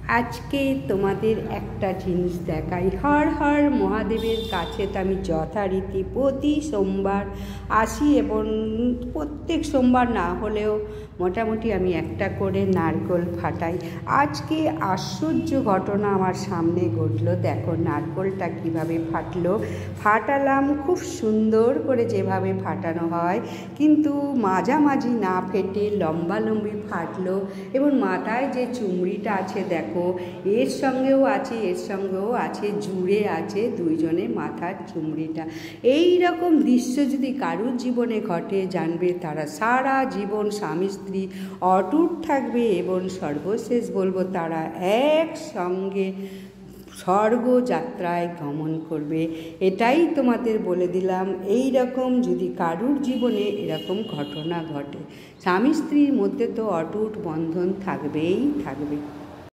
আজকে তোমাদের একটা জিনিস দেখাই। হর হর মহাদেবের কাছে তো আমি যথারীতি প্রতি সোমবার আসি এবং প্রত্যেক সোমবার না হলেও মোটামুটি আমি একটা করে নারকেল ফাটাই। আজকে আশ্চর্য ঘটনা আমার সামনে ঘটলো। দেখো নারকেলটা কীভাবে ফাটালাম খুব সুন্দর করে, যেভাবে ফাটানো হয়, কিন্তু মাঝামাঝি না ফেটে লম্বালম্বি ফাটলো। এবং মাথায় যে চুমড়িটা আছে দেখো, এর সঙ্গেও আছে জুড়ে আছে দুইজনে মাথার চুমড়িটা। এই রকম দৃশ্য যদি কারুর জীবনে ঘটে, জানবে তারা সারা জীবন স্বামী স্ত্রী অটুট থাকবে এবং সর্বশেষ বলবো তারা একসঙ্গে স্বর্গযাত্রায় গমন করবে। এটাই তোমাদের বলে দিলাম। এই রকম যদি কারুর জীবনে এরকম ঘটনা ঘটে, স্বামী স্ত্রীর মধ্যে তো অটুট বন্ধন থাকবেই থাকবে।